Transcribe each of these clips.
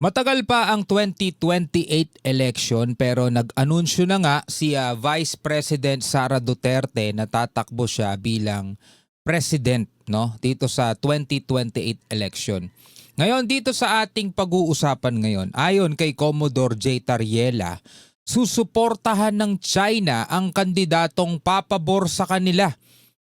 Matagal pa ang 2028 election pero nag-anunsyo na nga si Vice President Sara Duterte na tatakbo siya bilang president, no, dito sa 2028 election. Ngayon dito sa ating pag-uusapan ngayon, ayon kay Commodore J. Tariela, susuportahan ng China ang kandidatong papabor sa kanila.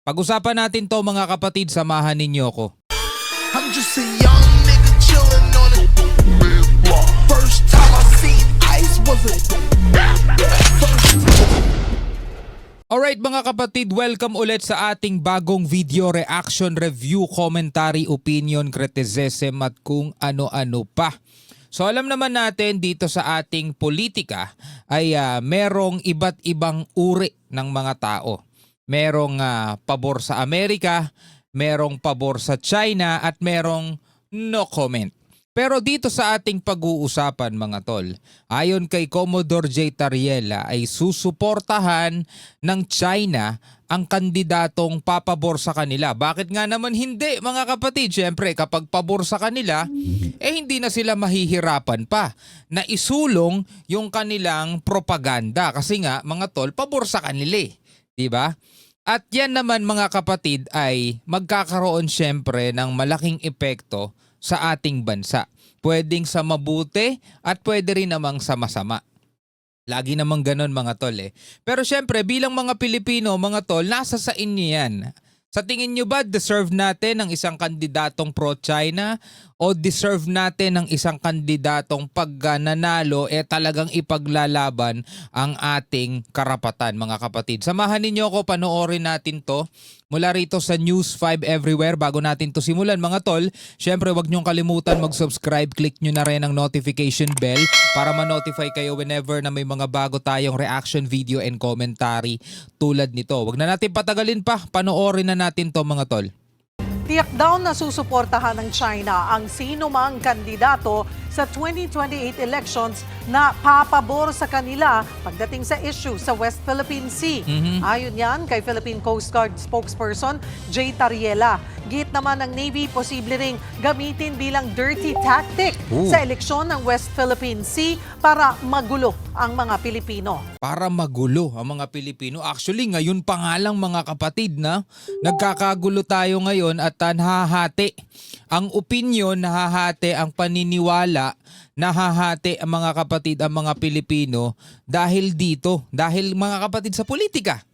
Pag-usapan natin to mga kapatid, samahan ninyo ko. I'm just a young nigga chillin' on it. First time I seen ice was a Alright mga kapatid, welcome ulit sa ating bagong video reaction, review, commentary, opinion, criticism at kung ano-ano pa. So alam naman natin dito sa ating politika ay merong iba't ibang uri ng mga tao. Merong pabor sa Amerika, merong pabor sa China at merong no comment. Pero dito sa ating pag-uusapan mga tol, ayon kay Commodore J. Tariela ay susuportahan ng China ang kandidatong papabor sa kanila. Bakit nga naman hindi mga kapatid? Siyempre kapag pabor sa kanila, hindi na sila mahihirapan pa na isulong yung kanilang propaganda. Kasi nga mga tol, pabor sa kanila eh. Diba? At yan naman mga kapatid ay magkakaroon siyempre ng malaking epekto sa ating bansa. Pwedeng sa mabuti at pwede rin namang sa masama. Lagi namang ganon mga tol eh. Pero syempre bilang mga Pilipino mga tol, nasa sa inyo yan. Sa tingin nyo ba deserve natin ng isang kandidatong pro-China o deserve natin ng isang kandidatong pag nanalo talagang ipaglalaban ang ating karapatan mga kapatid? Samahan ninyo ako, panoorin natin to mula rito sa News 5 Everywhere. Bago natin to simulan mga tol, syempre wag niyong kalimutan mag-subscribe, click nyo na rin ang notification bell para ma-notify kayo whenever na may mga bago tayong reaction video and commentary tulad nito. Wag na natin patagalin pa, panoorin na natin to mga tol. Tiyak daw na susuportahan ng China ang sino mang kandidato sa 2028 elections na papabor sa kanila pagdating sa issue sa West Philippine Sea. Ayon yan kay Philippine Coast Guard spokesperson J. Tariela. Git naman ng Navy, posible ring gamitin bilang dirty tactic sa eleksyon ng West Philippine Sea para magulo ang mga Pilipino. Para magulo ang mga Pilipino. Actually, ngayon pa nga lang mga kapatid na nagkakagulo tayo ngayon at nahahati ang opinion, nahahati ang paniniwala, nahahati ang mga kapatid, ang mga Pilipino dahil dito, dahil mga kapatid sa politika.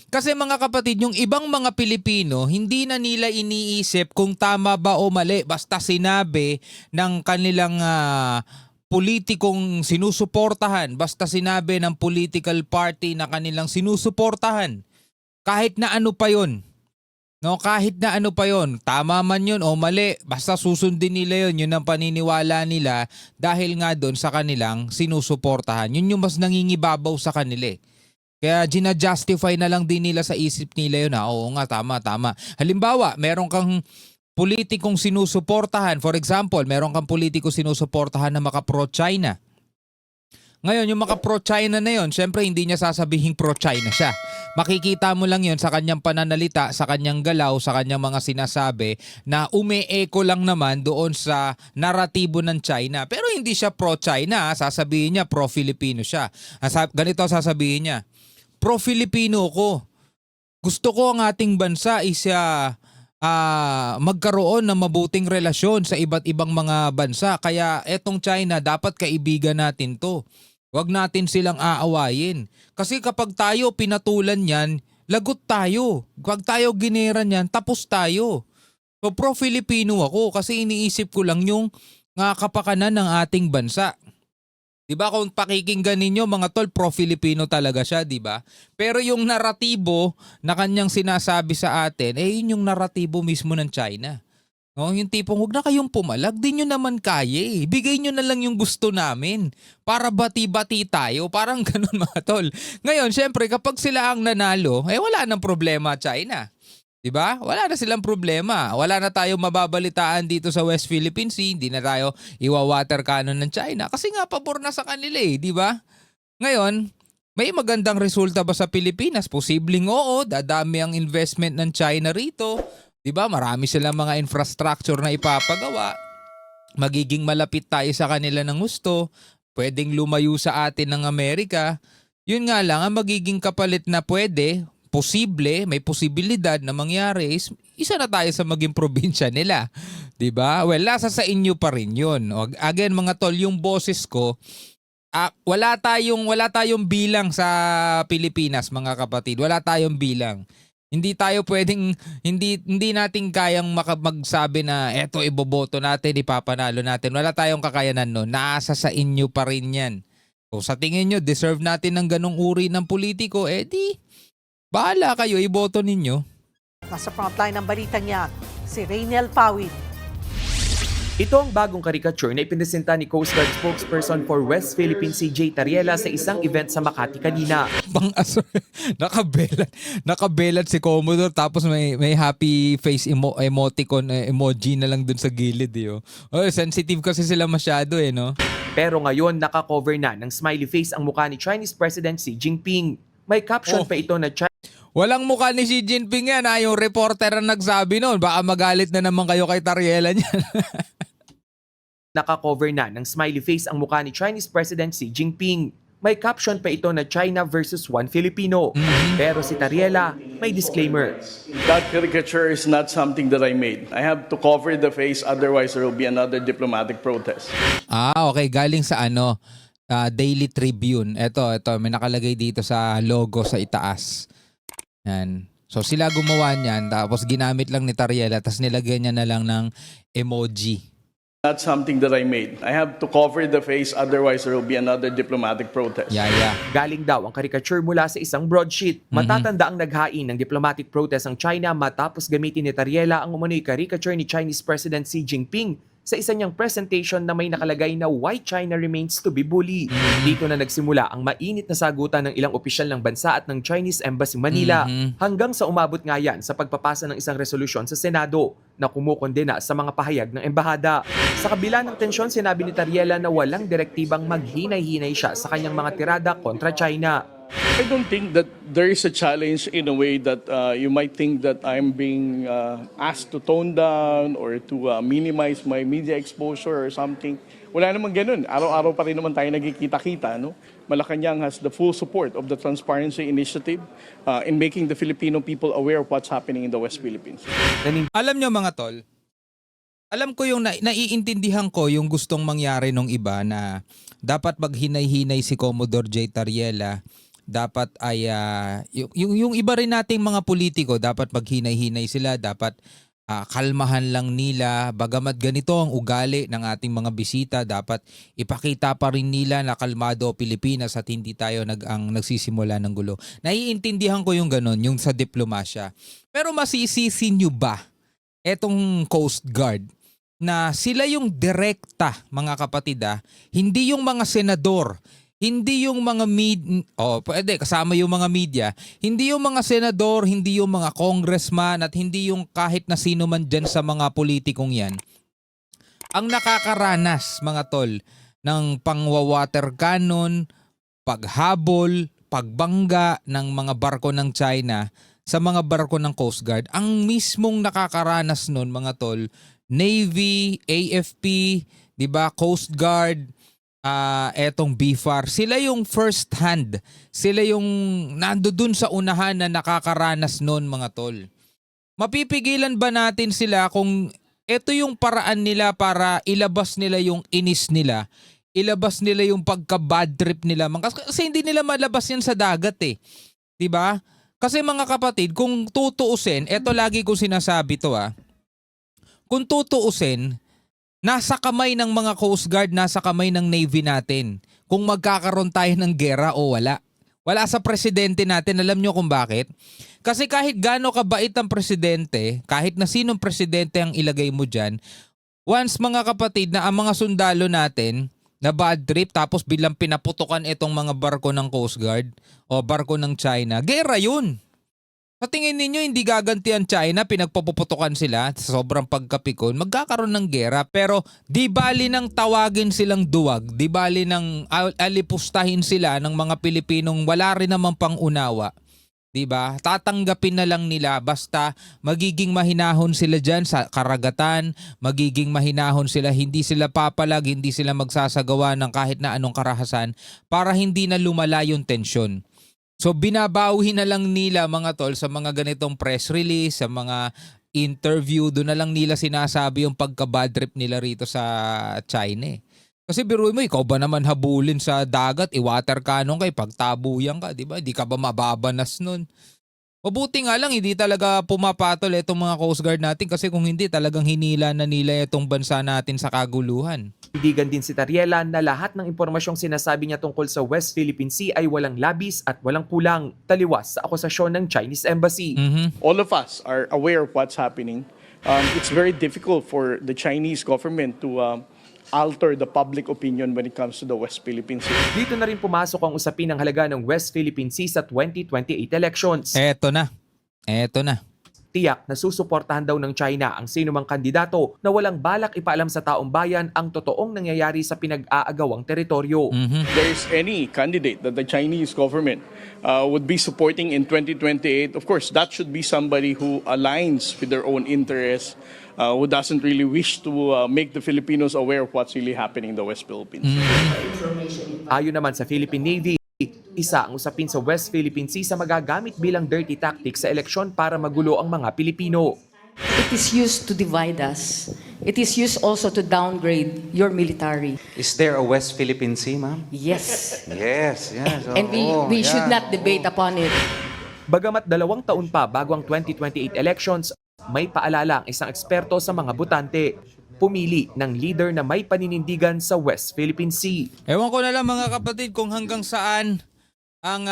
Kasi mga kapatid, yung ibang mga Pilipino, hindi na nila iniisip kung tama ba o mali. Basta sinabi ng kanilang politikong sinusuportahan, basta sinabi ng political party na kanilang sinusuportahan. Kahit na ano pa yon. No, kahit na ano pa yon, tama man yun o mali, basta susundin nila yun ang paniniwala nila dahil nga doon sa kanilang sinusuportahan. Yun yung mas nangingibabaw sa kanila eh. Kaya gina-justify na lang din nila sa isip nila yun oo nga, tama. Halimbawa, meron kang politikong sinusuportahan, for example, meron kang politiko sinusuportahan na maka-pro-China. Ngayon, yung maka-pro-China na yun, syempre hindi niya sasabihing pro-China siya. Makikita mo lang yun sa kanyang pananalita, sa kanyang galaw, sa kanyang mga sinasabi na umi-echo lang naman doon sa naratibo ng China. Pero hindi siya pro-China, sasabihin niya pro-Filipino siya. Ganito sasabihin niya, pro-Filipino ko. Gusto ko ang ating bansa is magkaroon ng mabuting relasyon sa iba't ibang mga bansa. Kaya etong China, dapat kaibigan natin to. Huwag natin silang aawayin. Kasi kapag tayo pinatulan yan, lagot tayo. Kapag tayo gineran yan, tapos tayo. So pro-Filipino ako kasi iniisip ko lang yung kapakanan ng ating bansa. Diba kung pakikinggan ninyo mga tol, pro-Filipino talaga siya, diba? Pero yung naratibo na kanyang sinasabi sa atin, yun yung naratibo mismo ng China. No, yung tipong huwag na kayong pumalag, di nyo naman kaya eh. Bigay nyo na lang yung gusto namin para bati-bati tayo. Parang ganun mga tol. Ngayon, syempre kapag sila ang nanalo, wala nang problema China. Diba? Wala na silang problema. Wala na tayo mababalitaan dito sa West Philippine Sea. Hindi na tayo iwa-water cannon ng China. Kasi nga pabor na sa kanila eh. Diba? Ngayon, may magandang resulta ba sa Pilipinas? Posibleng oo. Dadami ang investment ng China rito. Diba? Marami silang mga infrastructure na ipapagawa. magiging malapit tayo sa kanila ng gusto, pwedeng lumayo sa atin ng Amerika. Yun nga lang, ang magiging kapalit na may posibilidad na mangyari is isa na tayo sa maging probinsya nila. 'Di ba? Well, nasa sa inyo pa rin yun. Again mga tol, yung boses ko, wala tayong bilang sa Pilipinas mga kapatid. Wala tayong bilang. Hindi tayo pwedeng, hindi natin kayang magsabi na eto iboboto natin, ipapanalo natin. Wala tayong kakayanan nun. Nasa sa inyo pa rin yan. Kung sa tingin nyo, deserve natin ng ganong uri ng politiko, di, bahala kayo, iboto ninyo. Nasa frontline ng balitang yan, si Rainiel Pawid. Ito ang bagong karikature na ipinresenta ni Coast Guard spokesperson for West Philippines si Jay Tariela sa isang event sa Makati kanina. Nakabelat si Commodore tapos may happy face emoticon emoji na lang dun sa gilid. Sensitive kasi sila masyado no? Pero ngayon naka-cover na ng smiley face ang mukha ni Chinese President Xi Jinping. May caption pa ito na Walang mukha ni Xi Jinping yan yung reporter ang nagsabi noon. Baka magalit na naman kayo kay Tariela niyan. Naka-cover na ng smiley face ang mukha ni Chinese President Xi Jinping. May caption pa ito na China versus one Filipino. Pero si Tariela may disclaimer. That caricature is not something that I made. I have to cover the face, otherwise there will be another diplomatic protest. Okay. Galing sa Daily Tribune. Ito, may nakalagay dito sa logo sa itaas. Yan. So sila gumawa niyan, tapos ginamit lang ni Tariela, tapos nilagyan niya na lang ng emoji. Not something that I made. I have to cover the face, otherwise there will be another diplomatic protest. Yeah. Galing daw ang karikature mula sa isang broadsheet. Matatanda ang naghain ng diplomatic protest ang China matapos gamitin ni Tariela ang umano'y karikature ni Chinese President Xi Jinping sa isa niyang presentation na may nakalagay na Why China Remains to be Bullied. Dito na nagsimula ang mainit na sagutan ng ilang opisyal ng bansa at ng Chinese Embassy Manila hanggang sa umabot nga yan sa pagpapasa ng isang resolusyon sa Senado na kumukondena sa mga pahayag ng embahada. Sa kabila ng tensyon, sinabi ni Tariela na walang direktibang maghinay-hinay siya sa kanyang mga tirada kontra China. I don't think that there is a challenge in a way that you might think that I'm being asked to tone down or to minimize my media exposure or something. Wala namang ganun. Araw-araw pa rin naman tayo nagkikita-kita. No? Malacanang has the full support of the Transparency Initiative in making the Filipino people aware of what's happening in the West Philippines. Alam nyo mga tol, alam ko yung naiintindihan ko yung gustong mangyari nung iba na dapat maghinay-hinay si Commodore J. Tariela. Dapat ay yung iba rin nating mga politiko dapat maghinay-hinay sila, dapat kalmahan lang nila, bagamat ganito ang ugali ng ating mga bisita, dapat ipakita pa rin nila na kalmado Pilipinas at hindi tayo ang nagsisimula ng gulo. Naiintindihan ko yung ganun, yung sa diplomasya. Pero masisisi nyo ba etong Coast Guard na sila yung direkta mga kapatid hindi yung mga senador, hindi yung mga pwede kasama yung mga media, hindi yung mga senador, hindi yung mga congressman at hindi yung kahit na sino man dyan sa mga politikong yan ang nakakaranas mga tol ng pangwawater cannon, paghabol, pagbangga ng mga barko ng China sa mga barko ng Coast Guard. Ang mismong nakakaranas nun mga tol, Navy, AFP, 'di ba, Coast Guard, etong BFAR, sila yung first hand. Sila yung nandoon sa unahan na nakakaranas noon mga tol. Mapipigilan ba natin sila kung ito yung paraan nila para ilabas nila yung inis nila, ilabas nila yung pagka-bad trip nila? Kasi hindi nila malabas yan sa dagat 'Di ba? Kasi mga kapatid, kung tutuusin, eto lagi kong sinasabi to kung tutuusin, nasa kamay ng mga Coast Guard, nasa kamay ng Navy natin kung magkakaroon tayo ng gera o wala. Wala sa presidente natin. Alam nyo kung bakit? Kasi kahit gaano kabait ang presidente, kahit na sinong presidente ang ilagay mo dyan, once mga kapatid na ang mga sundalo natin na bad trip tapos bilang pinaputukan itong mga barko ng Coast Guard o barko ng China, gera yun. Sa tingin ninyo hindi gaganti ang China, pinagpapuputukan sila sa sobrang pagkapikon, magkakaroon ng gera. Pero di bali nang tawagin silang duwag, di bali nang alipustahin sila ng mga Pilipinong wala rin namang pangunawa. 'Di ba? Tatanggapin na lang nila basta magiging mahinahon sila diyan sa karagatan, magiging mahinahon sila, hindi sila papalag, hindi sila magsasagawa ng kahit na anong karahasan para hindi na lumala yung tensyon. So binabawi na lang nila mga tol sa mga ganitong press release, sa mga interview, doon na lang nila sinasabi yung pagka-bad trip nila rito sa China. Kasi biruin mo, ikaw ba naman habulin sa dagat, i-water cannon kay pagtabuyan ka, di ba? Di ka ba mababanas nun? Mabuti nga lang, hindi talaga pumapatol itong mga Coast Guard natin kasi kung hindi, talagang hinila na nila itong bansa natin sa kaguluhan. Tindigan din si Tariela na lahat ng impormasyong sinasabi niya tungkol sa West Philippine Sea ay walang labis at walang kulang, taliwas sa akusasyon ng Chinese Embassy. All of us are aware of what's happening. It's very difficult for the Chinese government to alter the public opinion when it comes to the West Philippine Sea. Dito na rin pumasok ang usapin ng halaga ng West Philippine Sea sa 2028 elections. Eto na. Eto na. Tiyak na susuportahan daw ng China ang sinumang kandidato na walang balak ipaalam sa taong bayan ang totoong nangyayari sa pinag-aagawang teritoryo. There's any candidate that the Chinese government would be supporting in 2028, of course, that should be somebody who aligns with their own interests, who doesn't really wish to make the Filipinos aware of what's really happening in the West Philippines. Ayon naman sa Philippine Navy, isa ang usapin sa West Philippine Sea sa magagamit bilang dirty tactics sa eleksyon para magulo ang mga Pilipino. It is used to divide us. It is used also to downgrade your military. Is there a West Philippine Sea, ma'am? Yes. Yes, yes. And we should not debate upon it. Bagamat 2 taon pa bago ang 2028 elections, may paalala ang isang eksperto sa mga botante. Pumili ng leader na may paninindigan sa West Philippine Sea. Ewan ko na lang mga kapatid kung hanggang saan ang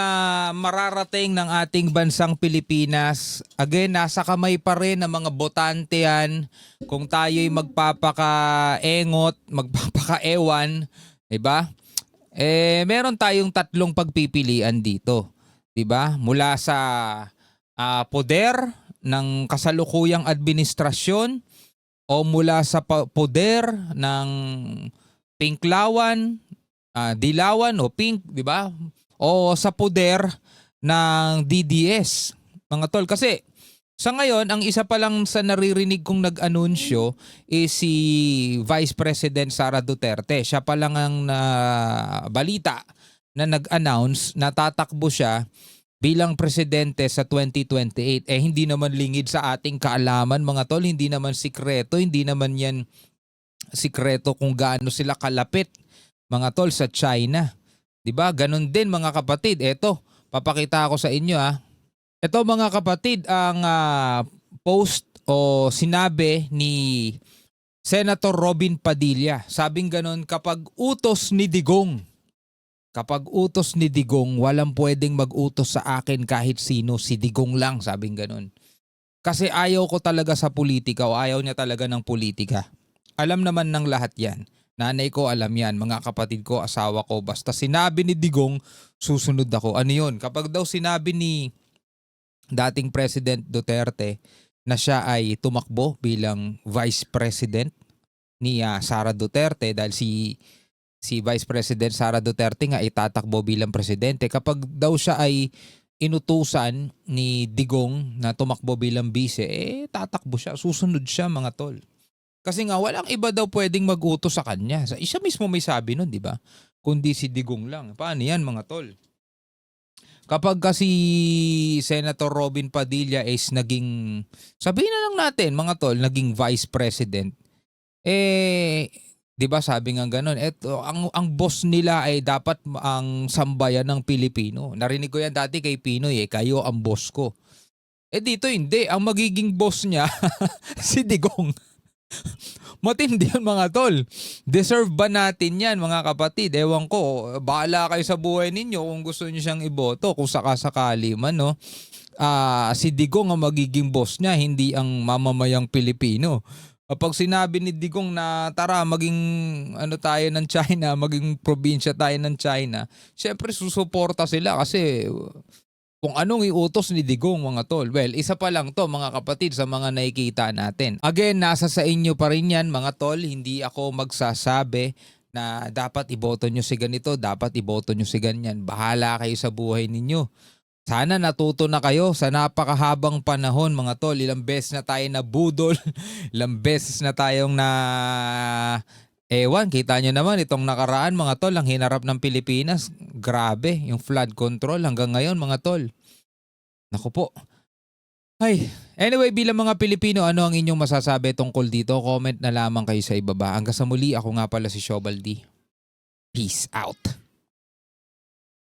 mararating ng ating bansang Pilipinas. Again, nasa kamay pa rin ng mga botante yan. Kung tayo'y magpapakaengot, magpapakaewan, diba? Meron tayong 3 pagpipilian dito. Diba? Mula sa poder ng kasalukuyang administrasyon, o mula sa poder ng Pinklawan, Dilawan o Pink, di ba? O sa poder ng DDS, mga tol. Kasi sa ngayon, ang isa pa lang sa naririnig kong nag-anunsyo is si Vice President Sara Duterte. Siya pa lang ang balita na nag-announce na tatakbo siya bilang presidente sa 2028. Hindi naman lingid sa ating kaalaman mga tol, hindi naman sikreto, hindi naman yan sikreto kung gaano sila kalapit mga tol sa China. 'Di ba? Ganon din mga kapatid. Eto, papakita ko sa inyo Ito mga kapatid ang post o sinabi ni Senator Robin Padilla. Sabing ganon, kapag utos ni Digong, walang pwedeng mag-utos sa akin kahit sino, si Digong lang, sabing ganun. Kasi ayaw ko talaga sa politika o ayaw niya talaga ng politika. Alam naman ng lahat yan. Nanay ko alam yan, mga kapatid ko, asawa ko. Basta sinabi ni Digong, susunod ako. Ano yun? Kapag daw sinabi ni dating President Duterte na siya ay tumakbo bilang Vice President ni Sara Duterte dahil si Vice President Sara Duterte nga itatakbo bilang presidente. Kapag daw siya ay inutusan ni Digong na tumakbo bilang vice, tatakbo siya, susunod siya mga tol. Kasi nga walang iba daw pwedeng mag-utos sa kanya. Siya mismo may sabi nun, di ba? Kundi si Digong lang. Paano yan mga tol? Kapag kasi Senator Robin Padilla is naging, sabihin na lang natin mga tol, naging Vice President, 'di ba sabi nga ganoon, eto ang boss nila ay dapat ang sambayan ng Pilipino. Narinig ko yan dati kay Pinoy, kayo ang boss ko. Dito hindi, ang magiging boss niya si Digong. Matindi yun mga tol. Deserve ba natin yan mga kapatid? Ewan ko, bahala kayo sa buhay ninyo kung gusto niyo siyang iboto, kung sakasakali man, no? Si Digong ang magiging boss niya, hindi ang mamamayang Pilipino. Kapag sinabi ni Digong na tara maging tayo ng China, maging probinsya tayo ng China, syempre susuporta sila kasi kung anong iutos ni Digong mga tol. Well, isa pa lang to mga kapatid sa mga nakikita natin. Again, nasa sa inyo pa rin yan mga tol, hindi ako magsasabi na dapat iboto nyo si ganito, dapat iboto nyo si ganyan. Bahala kayo sa buhay ninyo. Sana natuto na kayo sa napakahabang panahon mga tol. Ilang beses na tayo nabudol, ilang beses na tayong ewan, kita nyo naman itong nakaraan mga tol, ang hinarap ng Pilipinas. Grabe, yung flood control hanggang ngayon mga tol. Naku po. Ay, anyway, bilang mga Pilipino, ano ang inyong masasabi tungkol dito? Comment na lamang kayo sa ibaba. Hanggang sa muli, ako nga pala si Shobaldi. Peace out.